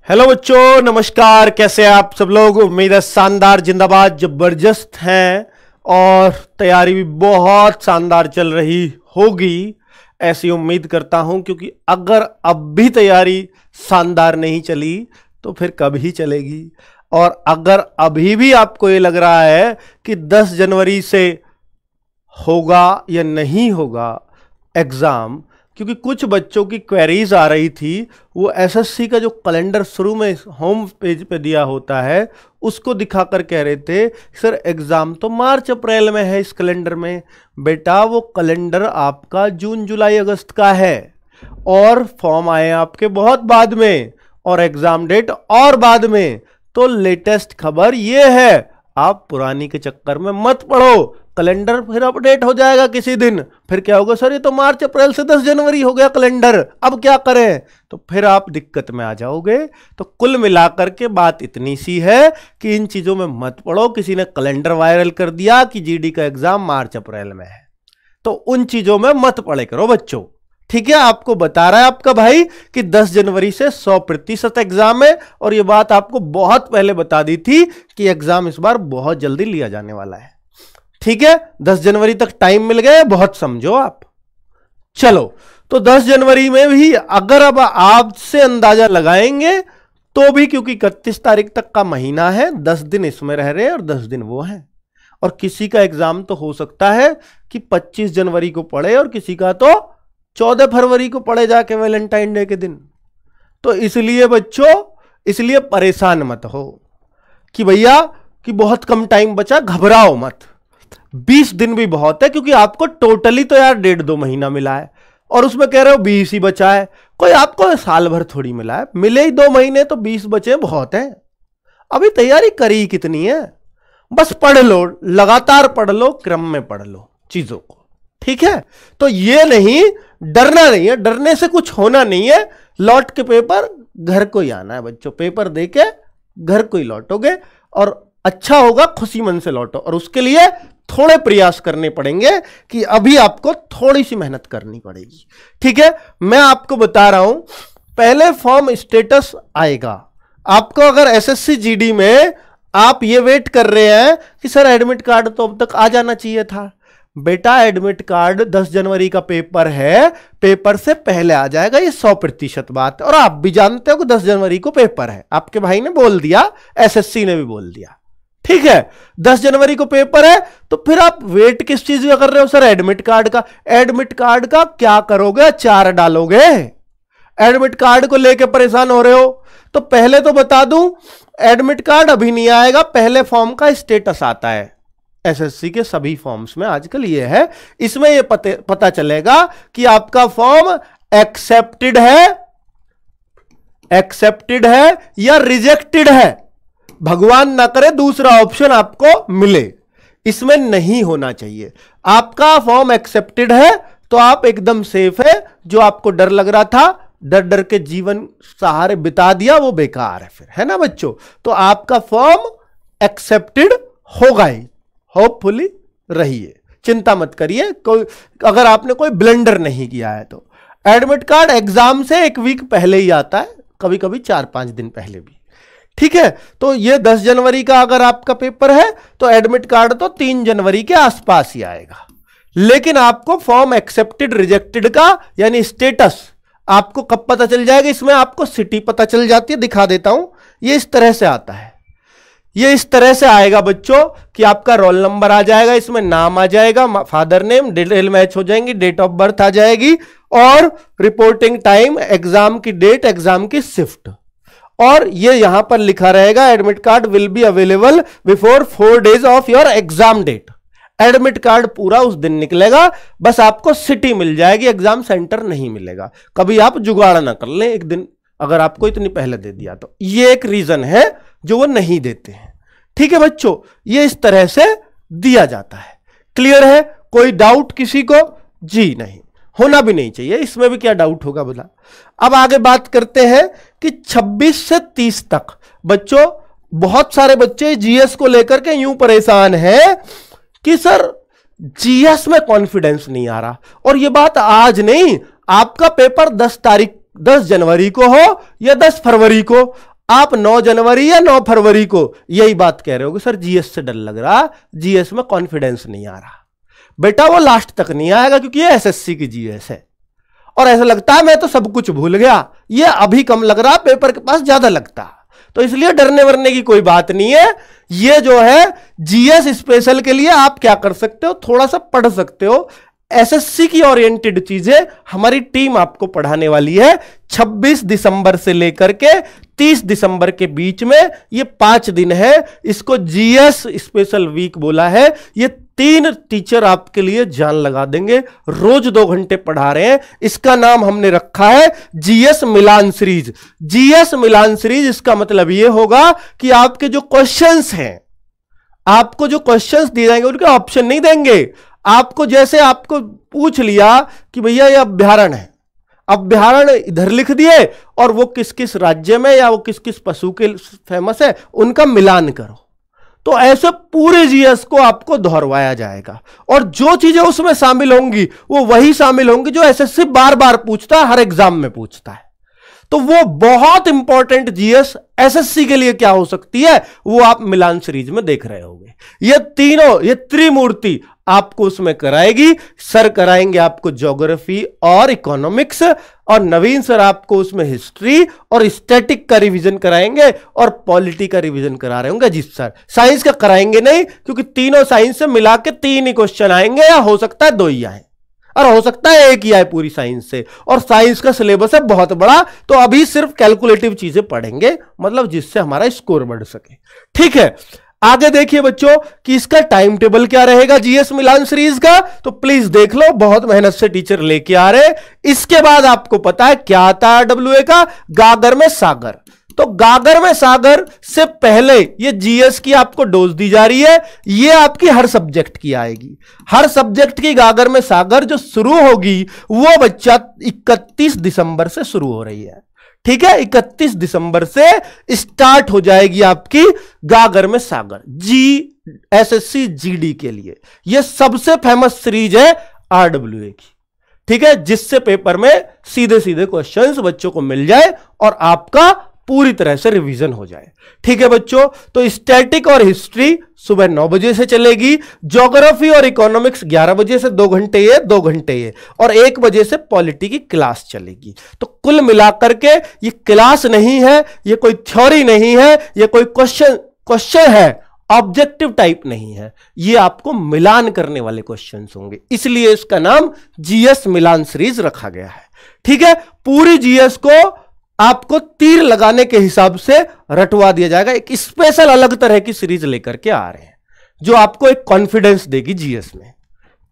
Hello बच्चों, नमस्कार। कैसे हैं आप सब लोग? उम्मीद है शानदार, जिंदाबाद, जबरदस्त हैं और तैयारी भी बहुत शानदार चल रही होगी, ऐसी उम्मीद करता हूं। क्योंकि अगर अब भी तैयारी शानदार नहीं चली तो फिर कभी चलेगी। और अगर अभी भी आपको ये लग रहा है कि 10 जनवरी से होगा या नहीं होगा एग्जाम, क्योंकि कुछ बच्चों की क्वेरीज आ रही थी, वो एसएससी का जो कैलेंडर शुरू में होम पेज पे दिया होता है उसको दिखाकर कह रहे थे सर एग्जाम तो मार्च अप्रैल में है इस कैलेंडर में। बेटा वो कैलेंडर आपका जून जुलाई अगस्त का है और फॉर्म आए आपके बहुत बाद में और एग्जाम डेट और बाद में। तो लेटेस्ट खबर ये है, आप पुरानी के चक्कर में मत पड़ो। कैलेंडर फिर अपडेट हो जाएगा किसी दिन, फिर क्या होगा सर ये तो मार्च अप्रैल से 10 जनवरी हो गया कैलेंडर, अब क्या करें? तो फिर आप दिक्कत में आ जाओगे। तो कुल मिलाकर के बात इतनी सी है कि इन चीजों में मत पड़ो। किसी ने कैलेंडर वायरल कर दिया कि जीडी का एग्जाम मार्च अप्रैल में है, तो उन चीजों में मत पड़े करो बच्चों, ठीक है? आपको बता रहा है आपका भाई कि 10 जनवरी से 100% एग्जाम है। और यह बात आपको बहुत पहले बता दी थी कि एग्जाम इस बार बहुत जल्दी लिया जाने वाला है, ठीक है? 10 जनवरी तक टाइम मिल गया, बहुत समझो आप। चलो, तो 10 जनवरी में भी अगर अब आपसे अंदाजा लगाएंगे तो भी, क्योंकि 31 तारीख तक का महीना है, 10 दिन इसमें रह रहे हैं और 10 दिन वो हैं। और किसी का एग्जाम तो हो सकता है कि 25 जनवरी को पड़े और किसी का तो 14 फरवरी को पड़े जाके वैलेंटाइन डे के दिन। तो इसलिए बच्चों, इसलिए परेशान मत हो कि भैया कि बहुत कम टाइम बचा, घबराओ मत। 20 दिन भी बहुत है, क्योंकि आपको टोटली तो यार 1.5-2 महीना मिला है और उसमें कह रहे हो 20 ही बचा है। कोई आपको साल भर थोड़ी मिला है, मिले ही 2 महीने, तो 20 बचे बहुत है। अभी तैयारी करी कितनी है, बस पढ़ लो, लगातार पढ़ लो, क्रम में पढ़ लो चीजों को, ठीक है? तो ये नहीं, डरना नहीं है, डरने से कुछ होना नहीं है। लौट के पेपर घर को ही आना है बच्चों, पेपर देके घर को ही लौटोगे और अच्छा होगा, खुशी मन से लौटो। और उसके लिए थोड़े प्रयास करने पड़ेंगे कि अभी आपको थोड़ी सी मेहनत करनी पड़ेगी, ठीक है? मैं आपको बता रहा हूं, पहले फॉर्म स्टेटस आएगा आपको। अगर एसएससी जीडी में आप ये वेट कर रहे हैं कि सर एडमिट कार्ड तो अब तक आ जाना चाहिए था, बेटा एडमिट कार्ड 10 जनवरी का पेपर है, पेपर से पहले आ जाएगा, ये 100% बात है। और आप भी जानते हो कि 10 जनवरी को पेपर है, आपके भाई ने बोल दिया, एसएससी ने भी बोल दिया, ठीक है? 10 जनवरी को पेपर है, तो फिर आप वेट किस चीज का कर रहे हो सर? एडमिट कार्ड का। एडमिट कार्ड का क्या करोगे? 4 डालोगे? एडमिट कार्ड को लेके परेशान हो रहे हो? तो पहले तो बता दूं, एडमिट कार्ड अभी नहीं आएगा, पहले फॉर्म का स्टेटस आता है एसएससी के सभी फॉर्म्स में आजकल ये है। इसमें ये पता चलेगा कि आपका फॉर्म एक्सेप्टेड है या रिजेक्टेड है। भगवान ना करे दूसरा ऑप्शन आपको मिले, इसमें नहीं होना चाहिए। आपका फॉर्म एक्सेप्टेड है तो आप एकदम सेफ है। जो आपको डर लग रहा था, डर डर के जीवन सहारे बिता दिया, वो बेकार है फिर, है ना बच्चों? तो आपका फॉर्म एक्सेप्टेड होगा ही, होपफुली रहिए, चिंता मत करिए। कोई अगर आपने कोई ब्लंडर नहीं किया है तो एडमिट कार्ड एग्जाम से 1 वीक पहले ही आता है, कभी कभी 4-5 दिन पहले भी, ठीक है? तो ये 10 जनवरी का अगर आपका पेपर है तो एडमिट कार्ड तो 3 जनवरी के आसपास ही आएगा। लेकिन आपको फॉर्म एक्सेप्टेड रिजेक्टेड का यानी स्टेटस आपको कब पता चल जाएगा? इसमें आपको सिटी पता चल जाती है, दिखा देता हूं। ये इस तरह से आता है, ये इस तरह से आएगा बच्चों कि आपका रोल नंबर आ जाएगा, इसमें नाम आ जाएगा, फादर नेम, डिटेल मैच हो जाएंगी, डेट ऑफ बर्थ आ जाएगी और रिपोर्टिंग टाइम, एग्जाम की डेट, एग्जाम की शिफ्ट। और ये यहां पर लिखा रहेगा admit card will be available before 4 days of your exam date. Admit card पूरा उस दिन निकलेगा, बस आपको सिटी मिल जाएगी, एग्जाम सेंटर नहीं मिलेगा। कभी आप जुगाड़ ना कर लें एक दिन, अगर आपको इतनी पहले दे दिया तो। ये एक रीजन है जो वो नहीं देते हैं, ठीक है बच्चों? ये इस तरह से दिया जाता है। क्लियर है? कोई डाउट किसी को? जी नहीं, होना भी नहीं चाहिए, इसमें भी क्या डाउट होगा बोला। अब आगे बात करते हैं कि 26 से 30 तक बच्चों, बहुत सारे बच्चे जीएस को लेकर के यूं परेशान हैं कि सर जीएस में कॉन्फिडेंस नहीं आ रहा। और यह बात आज नहीं, आपका पेपर 10 जनवरी को हो या 10 फरवरी को, आप 9 जनवरी या 9 फरवरी को यही बात कह रहे हो कि सर जीएस से डर लग रहा, जीएस में कॉन्फिडेंस नहीं आ रहा। बेटा वो लास्ट तक नहीं आएगा, क्योंकि ये एसएससी की जीएस है और ऐसा लगता है मैं तो सब कुछ भूल गया, ये अभी कम लग रहा, पेपर के पास ज्यादा लगता। तो इसलिए डरने वरने की कोई बात नहीं है। ये जो है जीएस स्पेशल के लिए आप क्या कर सकते हो, थोड़ा सा पढ़ सकते हो। एसएससी की ओरिएंटेड चीजें हमारी टीम आपको पढ़ाने वाली है 26 दिसंबर से लेकर के 30 दिसंबर के बीच में। ये 5 दिन है, इसको जीएस स्पेशल वीक बोला है। ये 3 टीचर आपके लिए जान लगा देंगे, रोज 2 घंटे पढ़ा रहे हैं। इसका नाम हमने रखा है जीएस मिलान सीरीज। जीएस मिलान सीरीज, इसका मतलब ये होगा कि आपके जो क्वेश्चंस हैं, आपको जो क्वेश्चंस दिए जाएंगे उनके ऑप्शन नहीं देंगे आपको। जैसे आपको पूछ लिया कि भैया ये अभ्यारण्य है, अभ्यारण्य इधर लिख दिए और वो किस किस राज्य में या वो किस किस पशु के फेमस है, उनका मिलान करो। तो ऐसे पूरे जीएस को आपको दोहरवाया जाएगा और जो चीजें उसमें शामिल होंगी वो वही शामिल होंगी जो एसएससी बार बार पूछता है, हर एग्जाम में पूछता है। तो वो बहुत इंपॉर्टेंट जीएस एसएससी के लिए क्या हो सकती है, वो आप मिलान सीरीज में देख रहे होंगे। ये तीनों, ये त्रिमूर्ति आपको उसमें कराएगी। सर कराएंगे आपको ज्योग्राफी और इकोनॉमिक्स, और नवीन सर आपको उसमें हिस्ट्री और स्टैटिक का रिवीजन कराएंगे और पॉलिटी का रिवीजन करा रहे होंगे। जी सर साइंस का कराएंगे नहीं, क्योंकि तीनों साइंस से मिला के 3 ही क्वेश्चन आएंगे, या हो सकता है 2 ही आए और हो सकता है 1 ही आए पूरी साइंस से। और साइंस का सिलेबस है बहुत बड़ा, तो अभी सिर्फ कैलकुलेटिव चीजें पढ़ेंगे, मतलब जिससे हमारा स्कोर बढ़ सके। ठीक है, आगे देखिए बच्चों कि इसका टाइम टेबल क्या रहेगा जीएस मिलान सीरीज का, तो प्लीज देख लो, बहुत मेहनत से टीचर लेके आ रहे। इसके बाद आपको पता है क्या आता है डब्ल्यूए का, गागर में सागर। तो गागर में सागर से पहले ये जीएस की आपको डोज दी जा रही है, ये आपकी हर सब्जेक्ट की आएगी। हर सब्जेक्ट की गागर में सागर जो शुरू होगी वो बच्चा 31 दिसंबर से शुरू हो रही है। ठीक है, 31 दिसंबर से स्टार्ट हो जाएगी आपकी गागर में सागर एसएससी जीडी के लिए। यह सबसे फेमस सीरीज है आरडब्ल्यूए की। ठीक है, जिससे पेपर में सीधे सीधे क्वेश्चंस बच्चों को मिल जाए और आपका पूरी तरह से रिवीजन हो जाए। ठीक है बच्चों, तो स्टैटिक और हिस्ट्री सुबह 9 बजे से चलेगी, ज्योग्राफी और इकोनॉमिक्स 11 बजे से 2 घंटे ये 2 घंटे ये, और 1 बजे से पॉलिटी की क्लास चलेगी। तो कुल मिलाकर के ये क्लास नहीं है, ये कोई थ्योरी नहीं है, ये कोई क्वेश्चन है, ऑब्जेक्टिव टाइप नहीं है, ये आपको मिलान करने वाले क्वेश्चंस होंगे, इसलिए इसका नाम जीएस मिलान सीरीज रखा गया है। ठीक है, पूरी जीएस को आपको तीर लगाने के हिसाब से रटवा दिया जाएगा। एक स्पेशल अलग तरह की सीरीज लेकर के आ रहे हैं जो आपको एक कॉन्फिडेंस देगी जीएस में।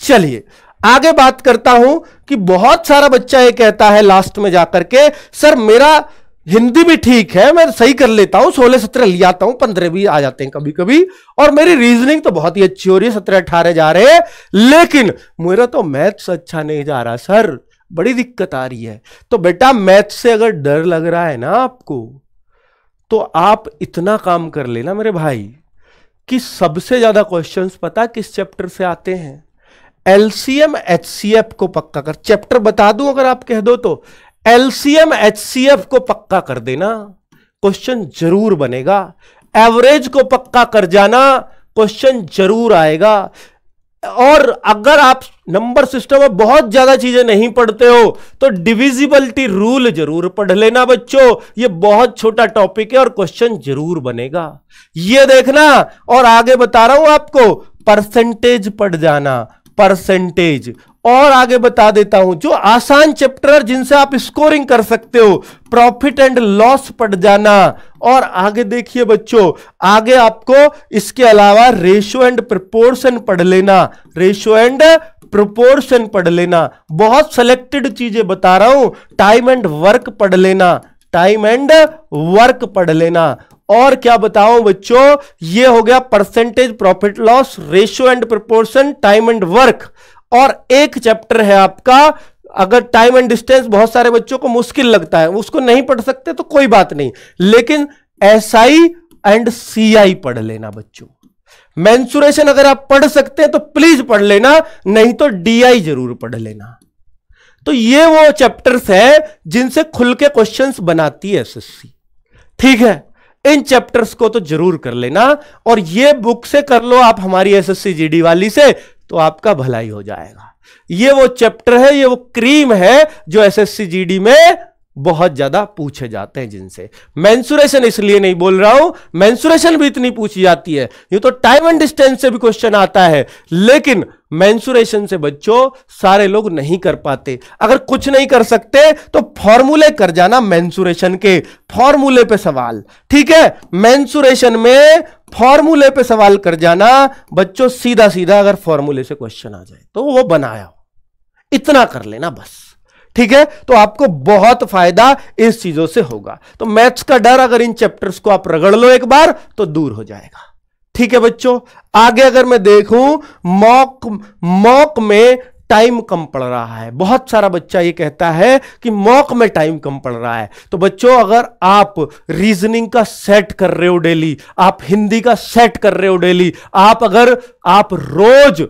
चलिए आगे बात करता हूं कि बहुत सारा बच्चा ये कहता है लास्ट में जाकर के, सर मेरा हिंदी भी ठीक है, मैं सही कर लेता हूं, 16-17 ले आता हूं, 15 भी आ जाते हैं कभी कभी, और मेरी रीजनिंग तो बहुत ही अच्छी हो रही है, 17-18 जा रहे हैं, लेकिन मेरा तो मैथ्स अच्छा नहीं जा रहा सर, बड़ी दिक्कत आ रही है। तो बेटा मैथ से अगर डर लग रहा है ना आपको, तो आप इतना काम कर लेना मेरे भाई कि सबसे ज्यादा क्वेश्चंस पता किस चैप्टर से आते हैं, एलसीएम एचसीएफ को पक्का कर। चैप्टर बता दूं अगर आप कह दो तो, एलसीएम एचसीएफ को पक्का कर देना, क्वेश्चन जरूर बनेगा। एवरेज को पक्का कर जाना, क्वेश्चन जरूर आएगा। और अगर आप नंबर सिस्टम में बहुत ज्यादा चीजें नहीं पढ़ते हो तो डिविजिबिलिटी रूल जरूर पढ़ लेना बच्चों, ये बहुत छोटा टॉपिक है और क्वेश्चन जरूर बनेगा, ये देखना। और आगे बता रहा हूं आपको, परसेंटेज पढ़ जाना, परसेंटेज। और आगे बता देता हूं जो आसान चैप्टर जिनसे आप स्कोरिंग कर सकते हो, प्रॉफिट एंड लॉस पढ़ जाना। और आगे देखिए बच्चों, आगे आपको इसके अलावा रेशियो एंड प्रोपोर्शन पढ़ लेना, रेशियो एंड प्रोपोर्शन पढ़ लेना। बहुत सिलेक्टेड चीजें बता रहा हूं, टाइम एंड वर्क पढ़ लेना, टाइम एंड वर्क पढ़ लेना। और क्या बताऊं बच्चों, ये हो गया percentage, profit loss, ratio and proportion, time and work. और एक चैप्टर है आपका, अगर टाइम एंड डिस्टेंस बहुत सारे बच्चों को मुश्किल लगता है, उसको नहीं पढ़ सकते तो कोई बात नहीं, लेकिन एसआई एंड सीआई पढ़ लेना बच्चों। मेंसुरेशन अगर आप पढ़ सकते हैं तो प्लीज पढ़ लेना, नहीं तो डीआई जरूर पढ़ लेना। तो ये वो चैप्टर्स हैं जिनसे खुल के क्वेश्चंस बनाती है एसएससी। ठीक है, इन चैप्टर्स को तो जरूर कर लेना, और ये बुक से कर लो आप हमारी एसएससी जीडी वाली से, तो आपका भलाई हो जाएगा। ये वो चैप्टर है, ये वो क्रीम है जो एसएससी जीडी में बहुत ज्यादा पूछे जाते हैं, जिनसे मेंसुरेशन इसलिए नहीं बोल रहा हूं, मेंसुरेशन भी इतनी पूछी जाती है, ये तो टाइम एंड डिस्टेंस से भी क्वेश्चन आता है, लेकिन मेंसुरेशन से बच्चों सारे लोग नहीं कर पाते। अगर कुछ नहीं कर सकते तो फॉर्मूले कर जाना, मेंसुरेशन के फॉर्मूले पे सवाल, ठीक है, मेंसुरेशन में फॉर्मूले पे सवाल कर जाना बच्चों, सीधा सीधा अगर फॉर्मूले से क्वेश्चन आ जाए तो वो बनाया, इतना कर लेना बस, ठीक है। तो आपको बहुत फायदा इस चीजों से होगा। तो मैथ्स का डर अगर इन चैप्टर्स को आप रगड़ लो एक बार तो दूर हो जाएगा, ठीक है बच्चों। आगे अगर मैं देखूं, मॉक में टाइम कम पड़ रहा है, बहुत सारा बच्चा ये कहता है कि मॉक में टाइम कम पड़ रहा है। तो बच्चों अगर आप रीजनिंग का सेट कर रहे हो डेली, आप हिंदी का सेट कर रहे हो डेली, अगर आप रोज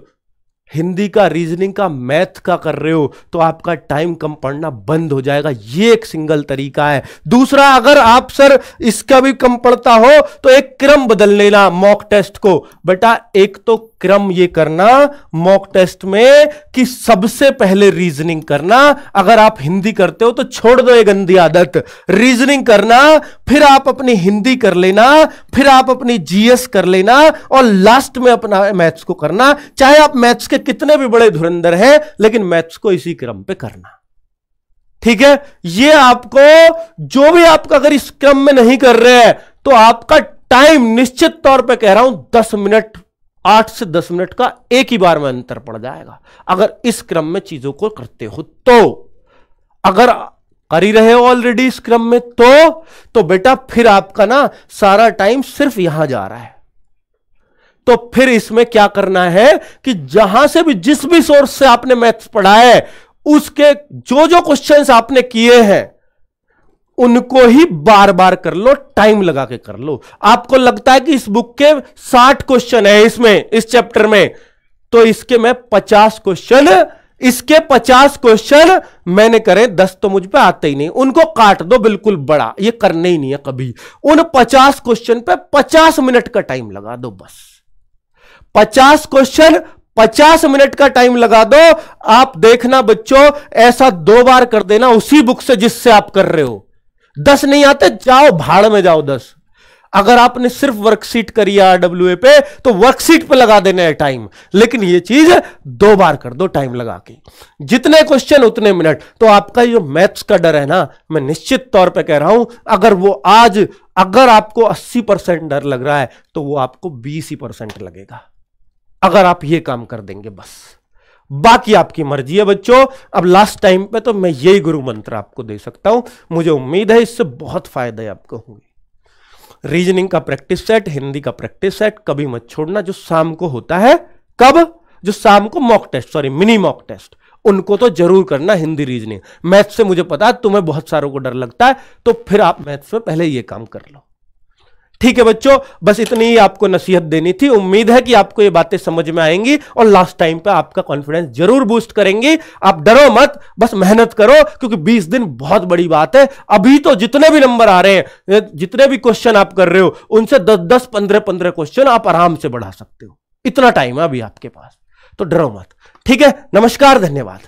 हिंदी का, रीजनिंग का, मैथ का कर रहे हो, तो आपका टाइम कम पढ़ना बंद हो जाएगा। ये एक सिंगल तरीका है। दूसरा, अगर आप सर इसका भी कम पड़ता हो तो एक क्रम बदल लेना मॉक टेस्ट को। बेटा एक तो क्रम ये करना मॉक टेस्ट में कि सबसे पहले रीजनिंग करना। अगर आप हिंदी करते हो तो छोड़ दो ये गंदी आदत, रीजनिंग करना, फिर आप अपनी हिंदी कर लेना, फिर आप अपनी जीएस कर लेना, और लास्ट में अपना मैथ्स को करना। चाहे आप मैथ्स के कितने भी बड़े धुरंधर हैं, लेकिन मैथ्स को इसी क्रम पे करना, ठीक है। ये आपको जो भी आपका अगर इस क्रम में नहीं कर रहे हैं तो आपका टाइम निश्चित तौर पे कह रहा हूं 10 मिनट, 8 से 10 मिनट का एक ही बार में अंतर पड़ जाएगा अगर इस क्रम में चीजों को करते हो। तो अगर कर ही रहे हो ऑलरेडी इस क्रम में तो बेटा फिर आपका ना सारा टाइम सिर्फ यहां जा रहा है। तो फिर इसमें क्या करना है कि जहां से भी, जिस भी सोर्स से आपने मैथ्स पढ़ा है, उसके जो जो क्वेश्चंस आपने किए हैं उनको ही बार बार कर लो, टाइम लगा के कर लो। आपको लगता है कि इस बुक के 60 क्वेश्चन है इसमें, इस चैप्टर में, तो इसके मैं 50 क्वेश्चन, इसके 50 क्वेश्चन मैंने करे, 10 तो मुझ पे आते ही नहीं, उनको काट दो बिल्कुल बड़ा, ये करने ही नहीं है कभी। उन 50 क्वेश्चन पे 50 मिनट का टाइम लगा दो बस। 50 क्वेश्चन 50 मिनट का टाइम लगा दो। आप देखना बच्चों, ऐसा 2 बार कर देना उसी बुक से जिससे आप कर रहे हो। 10 नहीं आते, जाओ भाड़ में जाओ 10। अगर आपने सिर्फ वर्कशीट करी है RWA पे तो वर्कशीट पे लगा देना है टाइम, लेकिन ये चीज 2 बार कर दो टाइम लगा के, जितने क्वेश्चन उतने मिनट। तो आपका जो मैथ्स का डर है ना, मैं निश्चित तौर पे कह रहा हूं, अगर वो आज, अगर आपको 80% डर लग रहा है तो वो आपको 20% लगेगा, अगर आप ये काम कर देंगे बस। बाकी आपकी मर्जी है बच्चों। अब लास्ट टाइम पे तो मैं यही गुरु मंत्र आपको दे सकता हूं, मुझे उम्मीद है इससे बहुत फायदे आपको होंगे। रीजनिंग का प्रैक्टिस सेट, हिंदी का प्रैक्टिस सेट कभी मत छोड़ना, जो शाम को होता है। कब? जो शाम को mock test, sorry mini mock test, उनको तो जरूर करना। हिंदी, रीजनिंग, मैथ्स से मुझे पता है तुम्हें बहुत सारों को डर लगता है, तो फिर आप मैथ्स में पहले ये काम कर लो, ठीक है बच्चों। बस इतनी ही आपको नसीहत देनी थी। उम्मीद है कि आपको ये बातें समझ में आएंगी और लास्ट टाइम पे आपका कॉन्फिडेंस जरूर बूस्ट करेंगी। आप डरो मत, बस मेहनत करो, क्योंकि 20 दिन बहुत बड़ी बात है। अभी तो जितने भी नंबर आ रहे हैं, जितने भी क्वेश्चन आप कर रहे हो, उनसे 10-10, 15-15 क्वेश्चन आप आराम से बढ़ा सकते हो। इतना टाइम है अभी आपके पास, तो डरो मत, ठीक है। नमस्कार, धन्यवाद।